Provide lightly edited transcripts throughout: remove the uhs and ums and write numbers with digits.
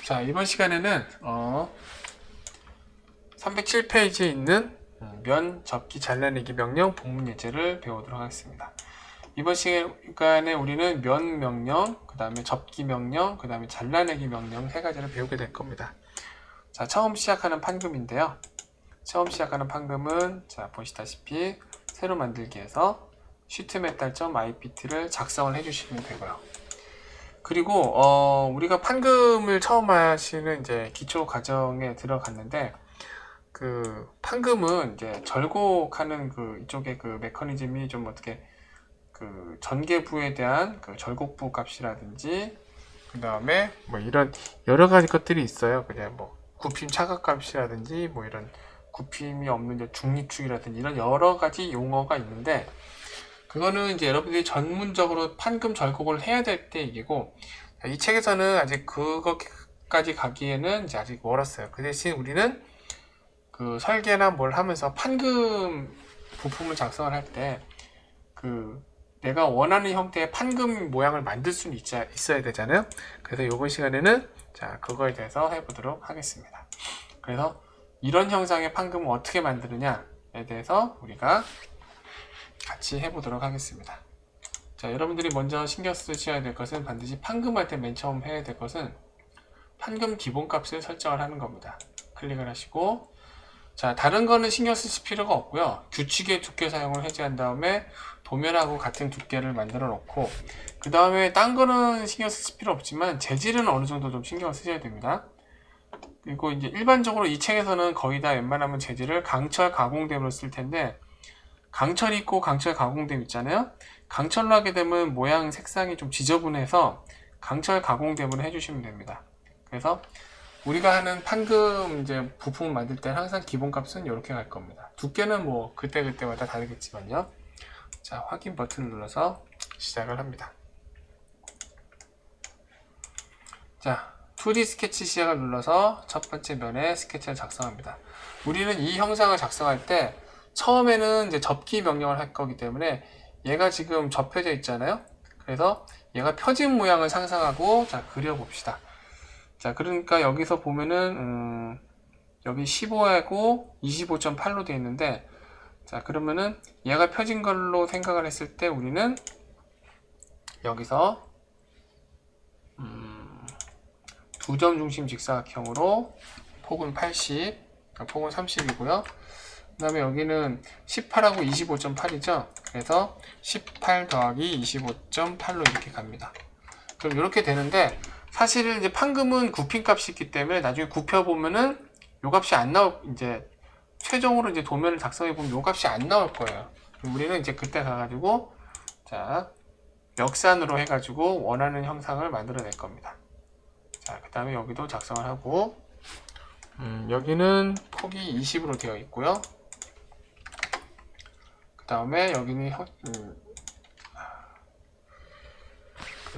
자, 이번 시간에는 307페이지에 있는 면, 접기, 잘라내기 명령, 복문 예제를 배우도록 하겠습니다. 이번 시간에 우리는 면 명령, 그 다음에 접기 명령, 그 다음에 잘라내기 명령 세 가지를 배우게 될 겁니다. 자, 처음 시작하는 판금인데요. 처음 시작하는 판금은 자, 보시다시피 새로 만들기에서 sheetmetal.ipt를 작성을 해주시면 되고요. 그리고 우리가 판금을 처음 하시는 이제 기초 과정에 들어갔는데 그 판금은 이제 절곡하는 그 이쪽에 그 메커니즘이 좀 어떻게 그 전개부에 대한 그 절곡부 값이라든지 그 다음에 뭐 이런 여러 가지 것들이 있어요. 그냥 뭐 굽힘 차각 값이라든지 뭐 이런 굽힘이 없는 이제 중립축이라든지 이런 여러 가지 용어가 있는데 그거는 이제 여러분들이 전문적으로 판금 절곡을 해야 될 때 얘기고 이 책에서는 아직 그것까지 가기에는 이제 아직 멀었어요. 그 대신 우리는 그 설계나 뭘 하면서 판금 부품을 작성을 할 때 그 내가 원하는 형태의 판금 모양을 만들 수는 있어야 되잖아요. 그래서 이번 시간에는 자 그거에 대해서 해보도록 하겠습니다. 그래서 이런 형상의 판금을 어떻게 만드느냐에 대해서 우리가 같이 해보도록 하겠습니다. 자, 여러분들이 먼저 신경 쓰셔야 될 것은 반드시 판금할 때 맨 처음 해야 될 것은 판금 기본값을 설정을 하는 겁니다. 클릭을 하시고 자, 다른 거는 신경 쓰실 필요가 없고요. 규칙의 두께 사용을 해제한 다음에 도면하고 같은 두께를 만들어 놓고 그 다음에 딴 거는 신경 쓰실 필요 없지만 재질은 어느 정도 좀 신경을 쓰셔야 됩니다. 그리고 이제 일반적으로 이 책에서는 거의 다 웬만하면 재질을 강철 가공됨으로 쓸 텐데 강철 있고 강철 가공됨 있잖아요. 강철로 하게 되면 모양 색상이 좀 지저분해서 강철 가공됨으로 해주시면 됩니다. 그래서 우리가 하는 판금 이제 부품을 만들 때 항상 기본값은 이렇게 갈 겁니다. 두께는 뭐 그때그때마다 다르겠지만요. 자, 확인 버튼을 눌러서 시작을 합니다. 자, 2D 스케치 시작을 눌러서 첫 번째 면에 스케치를 작성합니다. 우리는 이 형상을 작성할 때 처음에는 이제 접기 명령을 할 거기 때문에 얘가 지금 접혀져 있잖아요. 그래서 얘가 펴진 모양을 상상하고 자 그려봅시다. 자, 그러니까 여기서 보면은 여기 15하고 25.8로 되어 있는데 자, 그러면은 얘가 펴진 걸로 생각을 했을 때 우리는 여기서 두 점 중심 직사각형으로 폭은 80, 폭은 30이고요. 그 다음에 여기는 18하고 25.8이죠. 그래서 18 더하기 25.8로 이렇게 갑니다. 그럼 이렇게 되는데 사실은 이제 판금은 굽힘 값이 있기 때문에 나중에 굽혀보면은 요 값이 안 나올, 이제 최종으로 이제 도면을 작성해보면 요 값이 안 나올 거예요. 우리는 이제 그때 가가지고 자, 역산으로 해가지고 원하는 형상을 만들어낼 겁니다. 자, 그 다음에 여기도 작성을 하고 여기는 폭이 20으로 되어 있고요. 그 다음에 여기는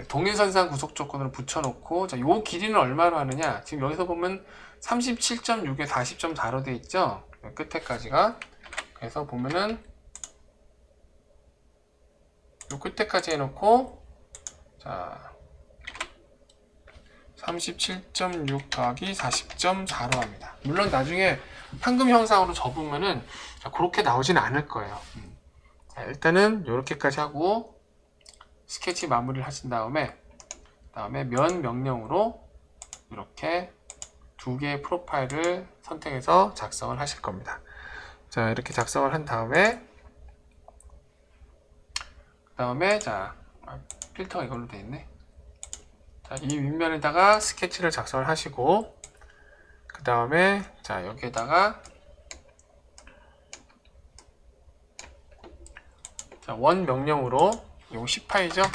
동일선상 구속 조건으로 붙여놓고 자, 요 길이는 얼마로 하느냐 지금 여기서 보면 37.6에 40.4로 되어 있죠. 끝에까지가 그래서 보면은 요 끝에까지 해놓고 자 37.6 더하기 40.4로 합니다. 물론 나중에 판금 형상으로 접으면은 자, 그렇게 나오진 않을 거예요. 자, 일단은 이렇게까지 하고 스케치 마무리를 하신 다음에 면 명령으로 이렇게 두 개의 프로파일을 선택해서 작성을 하실 겁니다. 자, 이렇게 작성을 한 다음에 자 필터가 이걸로 되어 있네. 자, 이 윗면에다가 스케치를 작성을 하시고 그 다음에 자 여기에다가 자, 원 명령으로 이거 10파이죠?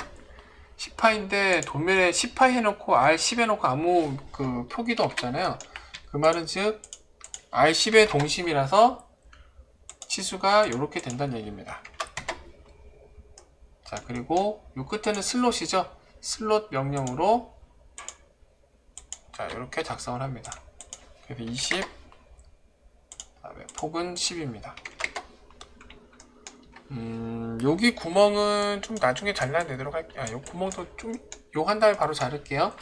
10파인데 도면에 10파 해놓고 R10 해놓고 아무 그 표기도 없잖아요. 그 말은 즉 R10의 동심이라서 치수가 이렇게 된다는 얘기입니다. 자, 그리고 이 끝에는 슬롯이죠. 슬롯 명령으로 자 이렇게 작성을 합니다. 그래서 20 그다음에 폭은 10입니다. 여기 구멍은 좀 나중에 잘라내도록 할게요. 요 구멍도 좀 요 한 다음에 바로 자를게요.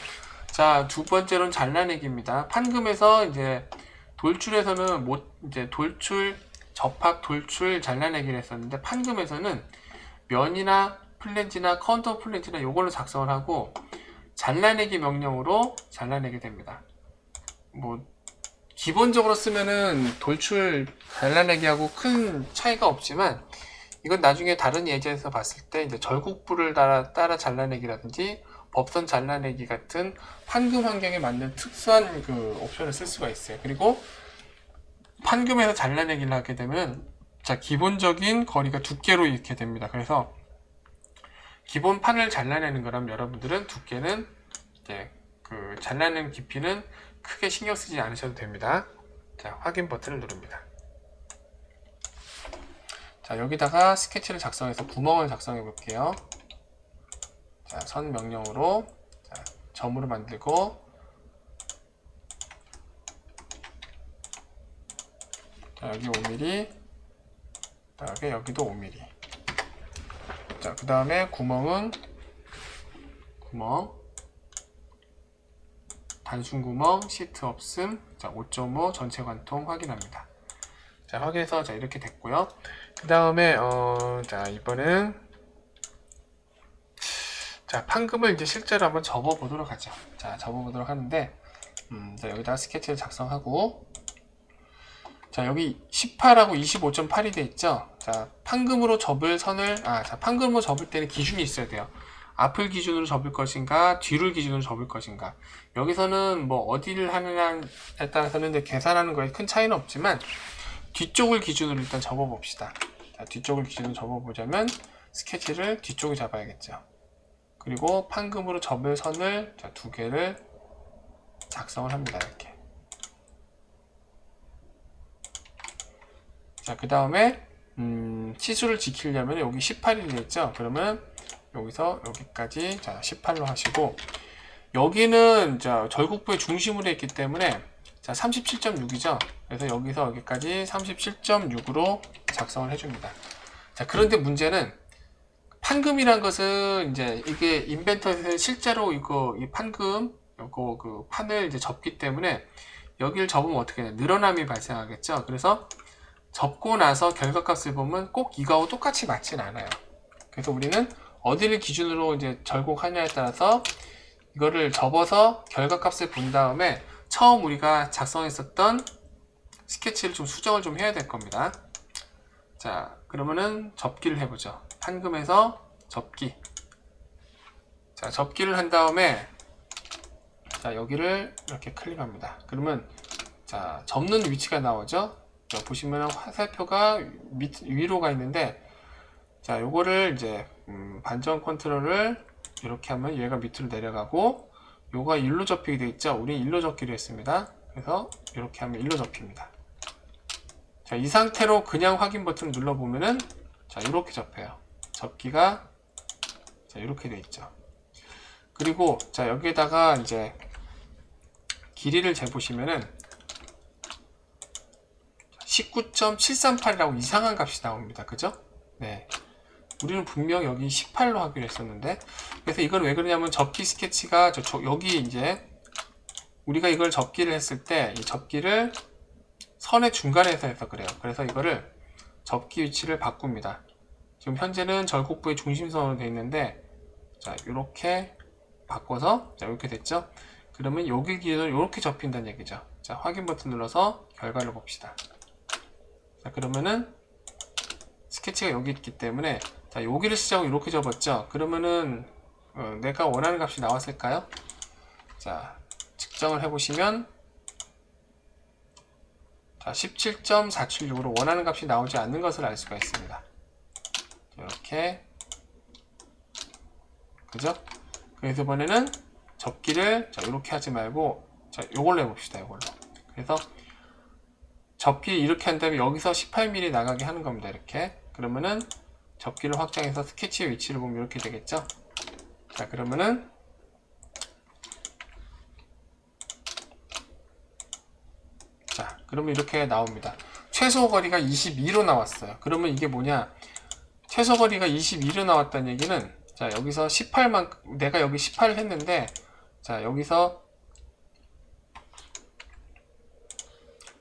자, 두 번째로는 잘라내기입니다. 판금에서 이제 돌출에서는 이제 돌출, 접합, 돌출, 잘라내기를 했었는데 판금에서는 면이나 플랜지나 컨터 플랜지나 요걸로 작성을 하고 잘라내기 명령으로 잘라내게 됩니다. 뭐 기본적으로 쓰면은 돌출, 잘라내기하고 큰 차이가 없지만 이건 나중에 다른 예제에서 봤을 때 이제 절국부를 따라 잘라내기라든지 법선 잘라내기 같은 판금 환경에 맞는 특수한 그 옵션을 쓸 수가 있어요. 그리고 판금에서 잘라내기를 하게 되면 자, 기본적인 거리가 두께로 이렇게 됩니다. 그래서 기본 판을 잘라내는 거라면 여러분들은 두께는 이제 그 잘라내는 깊이는 크게 신경 쓰지 않으셔도 됩니다. 자, 확인 버튼을 누릅니다. 자, 여기다가 스케치를 작성해서 구멍을 작성해 볼게요. 자, 선 명령으로 자, 점으로 만들고 자, 여기 5mm 그다음에 여기도 5mm. 자, 그 다음에 구멍은 구멍 단순 구멍 시트 없음. 자, 5.5 전체 관통 확인합니다. 자, 확인해서 자, 이렇게 됐고요. 그 다음에 자, 이번엔 자, 판금을 이제 실제로 한번 접어 보도록 하죠. 자, 접어 보도록 하는데 자, 여기다가 스케치를 작성하고 자, 여기 18하고 25.8이 돼 있죠. 자, 판금으로 접을 선을 자, 판금으로 접을 때는 기준이 있어야 돼요. 앞을 기준으로 접을 것인가, 뒤를 기준으로 접을 것인가. 여기서는 뭐 어디를 하느냐에 따라서는 이제 계산하는 거에 큰 차이는 없지만 뒤쪽을 기준으로 일단 접어 봅시다. 자, 뒤쪽을 기준으로 접어 보자면 스케치를 뒤쪽에 잡아야겠죠. 그리고 판금으로 접을 선을 자, 2개를 작성을 합니다. 이렇게. 자, 그 다음에 치수를 지키려면 여기 18이 되겠죠. 그러면 여기서 여기까지 자, 18로 하시고 여기는 자, 절국부의 중심으로 했기 때문에 자, 37.6이죠. 그래서 여기서 여기까지 37.6으로 작성을 해줍니다. 자, 그런데 문제는 판금이란 것은 이제 이게 인벤터에서 실제로 이 판금 요거 그 판을 이제 접기 때문에 여기를 접으면 어떻게 돼요? 늘어남이 발생하겠죠. 그래서 접고 나서 결과값을 보면 꼭 이거하고 똑같이 맞진 않아요. 그래서 우리는 어디를 기준으로 이제 절곡하냐에 따라서 이거를 접어서 결과값을 본 다음에 처음 우리가 작성했었던 스케치를 좀 수정을 좀 해야 될 겁니다. 자, 그러면은 접기를 해보죠. 판금에서 접기. 자, 접기를 한 다음에 자, 여기를 이렇게 클릭합니다. 그러면 자, 접는 위치가 나오죠. 자, 보시면 화살표가 위로 가 있는데 자, 요거를 이제 반전 컨트롤을 이렇게 하면 얘가 밑으로 내려가고 요가 일로 접히게 되어 있죠. 우리 일로 접기로 했습니다. 그래서 이렇게 하면 일로 접힙니다. 자, 이 상태로 그냥 확인 버튼을 눌러보면은 자, 이렇게 접혀요. 접기가 자, 이렇게 되어 있죠. 그리고 자, 여기에다가 이제 길이를 재보시면은 19.738이라고 이상한 값이 나옵니다. 그죠? 네. 우리는 분명 여기 18로 하기로 했었는데, 그래서 이건 왜 그러냐면 접기 스케치가 여기 이제 우리가 이걸 접기를 했을 때 이 접기를 선의 중간에서 해서 그래요. 그래서 이거를 접기 위치를 바꿉니다. 지금 현재는 절곡부의 중심선으로 되어 있는데 자, 이렇게 바꿔서 자, 이렇게 됐죠? 그러면 여기 기준으로 이렇게 접힌다는 얘기죠. 자, 확인 버튼 눌러서 결과를 봅시다. 자, 그러면은 스케치가 여기 있기 때문에 자, 여기를 시작으로 이렇게 접었죠. 그러면은 내가 원하는 값이 나왔을까요? 자, 측정을 해보시면 자, 17.476으로 원하는 값이 나오지 않는 것을 알 수가 있습니다. 이렇게 그죠? 그래서 이번에는 접기를 자, 이렇게 하지 말고 자, 요걸로 해봅시다. 요걸로. 그래서 접기 이렇게 한 다음에 여기서 18mm 나가게 하는 겁니다. 이렇게. 그러면은 접기를 확장해서 스케치의 위치를 보면 이렇게 되겠죠? 자, 그러면은 자, 그러면 이렇게 나옵니다. 최소 거리가 22로 나왔어요. 그러면 이게 뭐냐? 최소 거리가 22로 나왔다는 얘기는 자, 여기서 18만 내가 여기 18을 했는데 자, 여기서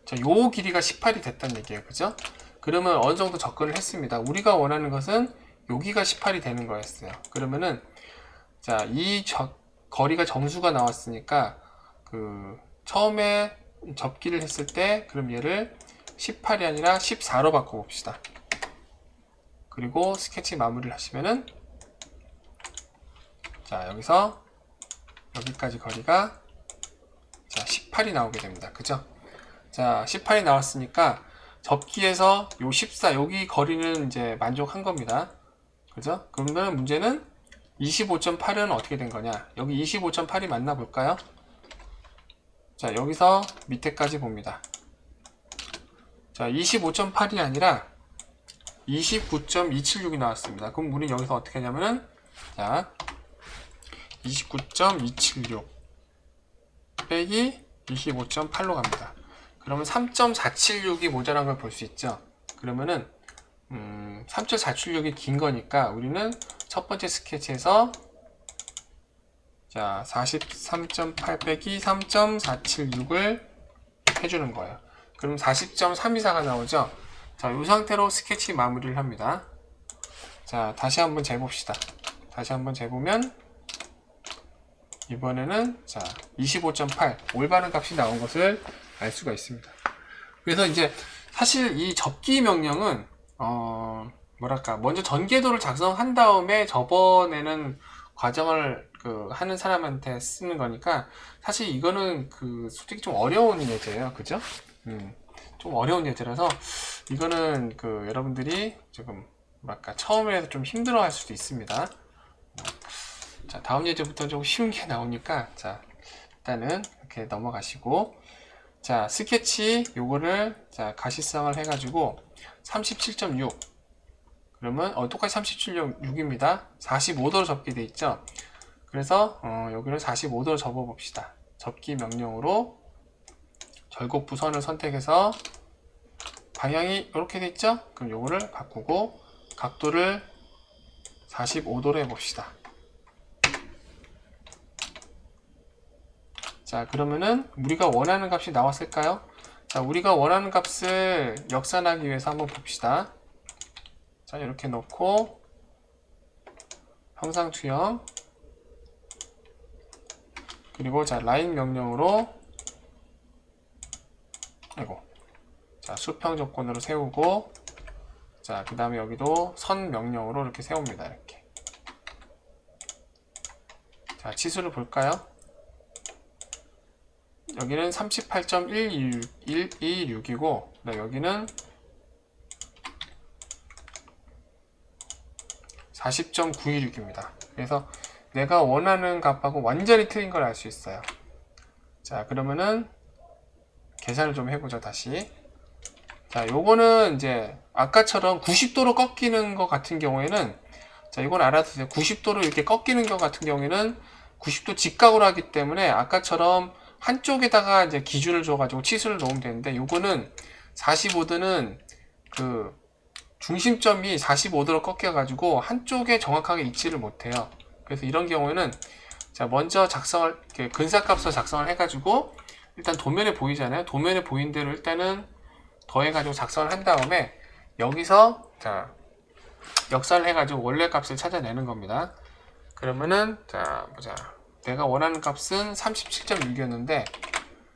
자, 요 길이가 18이 됐다는 얘기예요. 그죠? 그러면 어느 정도 접근을 했습니다. 우리가 원하는 것은 여기가 18이 되는 거였어요. 그러면은 자, 거리가 정수가 나왔으니까 처음에 접기를 했을 때 그럼 얘를 18이 아니라 14로 바꿔 봅시다. 그리고 스케치 마무리를 하시면은 자, 여기서 여기까지 거리가 자, 18이 나오게 됩니다. 그죠? 자, 18이 나왔으니까 접기에서 요 14, 여기 거리는 이제 만족한 겁니다. 그죠? 그러면 문제는 25.8은 어떻게 된 거냐? 여기 25.8이 맞나 볼까요? 자, 여기서 밑에까지 봅니다. 자, 25.8이 아니라 29.276이 나왔습니다. 그럼 우리는 여기서 어떻게 하냐면은 자, 29.276 빼기 25.8로 갑니다. 그러면 3.476이 모자란 걸 볼 수 있죠. 그러면은 3.476이 긴 거니까 우리는 첫 번째 스케치에서 자 43.8 빼기 3.476을 해주는 거예요. 그럼 40.324가 나오죠. 자, 이 상태로 스케치 마무리를 합니다. 자, 다시 한번 재봅시다. 다시 한번 재보면 이번에는 자 25.8 올바른 값이 나온 것을 알 수가 있습니다. 그래서 이제 사실 이 접기 명령은 뭐랄까 먼저 전개도를 작성한 다음에 접어내는 과정을 하는 사람한테 쓰는 거니까 사실 이거는 솔직히 좀 어려운 예제예요. 그죠? 좀 어려운 예제라서 이거는 여러분들이 조금 뭐랄까 처음에 좀 힘들어 할 수도 있습니다. 자, 다음 예제부터 좀 쉬운 게 나오니까 자, 일단은 이렇게 넘어가시고 자, 스케치 요거를 자, 가시성을 해가지고 37.6 그러면 똑같이 37.6입니다. 45도로 접게 돼 있죠. 그래서 여기를 45도로 접어 봅시다. 접기 명령으로 절곡부 선을 선택해서 방향이 이렇게 돼 있죠. 그럼 요거를 바꾸고 각도를 45도로 해봅시다. 자, 그러면은 우리가 원하는 값이 나왔을까요? 자, 우리가 원하는 값을 역산하기 위해서 한번 봅시다. 자, 이렇게 놓고 형상 투영 그리고 자, 라인 명령으로 자, 수평 조건으로 세우고 자, 그 다음에 여기도 선 명령으로 이렇게 세웁니다. 이렇게. 자, 치수를 볼까요? 여기는 38.126이고 여기는 40.916입니다. 그래서 내가 원하는 값하고 완전히 틀린 걸 알 수 있어요. 자, 그러면은 계산을 좀 해보죠. 다시. 자, 요거는 이제 아까처럼 90도로 꺾이는 것 같은 경우에는 자, 이건 알아두세요. 90도로 이렇게 꺾이는 것 같은 경우에는 90도 직각으로 하기 때문에 아까처럼 한쪽에다가 이제 기준을 줘가지고 치수를 놓으면 되는데 요거는 45도는 중심점이 45도로 꺾여가지고 한쪽에 정확하게 있지를 못해요. 그래서 이런 경우에는 자, 먼저 근사값을 작성을 해가지고 일단 도면에 보이잖아요. 도면에 보인 대로 일단은 더해가지고 작성을 한 다음에 여기서 자, 역산을 해가지고 원래 값을 찾아내는 겁니다. 그러면은 자, 보자. 내가 원하는 값은 37.6이었는데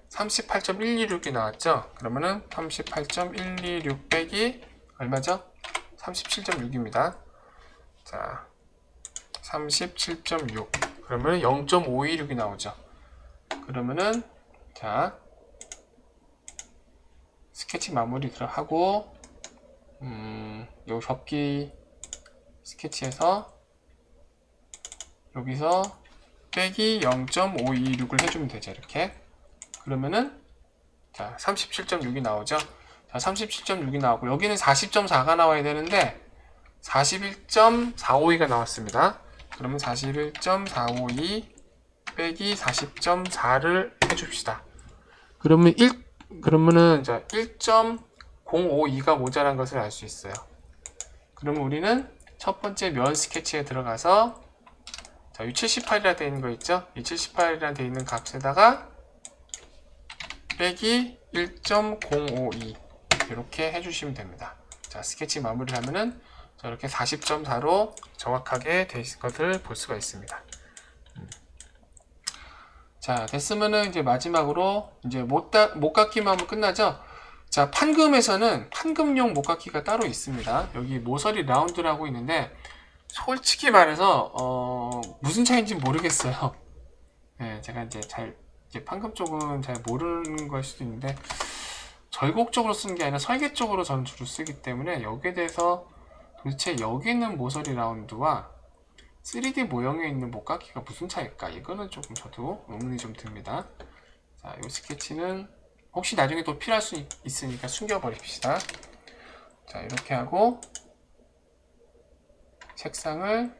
38.126이 나왔죠. 그러면은 38.126 빼기 얼마죠? 37.6입니다. 자, 37.6 그러면 0.526이 나오죠. 그러면은 자, 스케치 마무리 들어가고 요 접기 스케치에서 여기서 빼기 0.526을 해주면 되죠. 이렇게. 그러면은 자, 37.6이 나오죠. 자, 37.6이 나오고 여기는 40.4가 나와야 되는데 41.452가 나왔습니다. 그러면 41.452 빼기 40.4를 해줍시다. 그러면은 자, 1.052가 모자란 것을 알 수 있어요. 그러면 우리는 첫 번째 면 스케치에 들어가서 자, 이 78이라 되어 있는 거 있죠? 이 78이라 되어 있는 값에다가 빼기 1.052 이렇게 해주시면 됩니다. 자, 스케치 마무리를 하면은 이렇게 40.4로 정확하게 된 것을 볼 수가 있습니다. 자, 됐으면은 이제 마지막으로 이제 목깎기만 하면 끝나죠? 자, 판금에서는 판금용 목깎기가 따로 있습니다. 여기 모서리 라운드라고 있는데 솔직히 말해서 무슨 차이인지 모르겠어요. 네, 제가 이제 판금 쪽은 잘 모르는 걸 수도 있는데 절곡 쪽으로 쓰는 게 아니라 설계 쪽으로 저는 주로 쓰기 때문에 여기에 대해서 도대체 여기 있는 모서리 라운드와 3D 모형에 있는 목깎기가 무슨 차이일까? 이거는 조금 저도 의문이 좀 듭니다. 자, 이 스케치는 혹시 나중에 또 필요할 수 있으니까 숨겨버립시다. 자, 이렇게 하고 색상을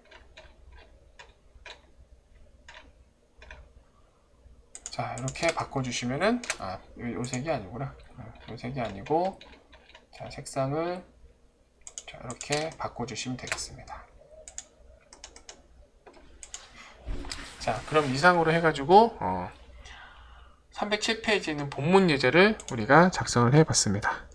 자, 이렇게 바꿔주시면은 요 색이 아니구나. 요 색이 아니고 자, 색상을 자, 이렇게 바꿔주시면 되겠습니다. 자, 그럼 이상으로 해가지고 307페이지에 있는 본문 예제를 우리가 작성을 해봤습니다.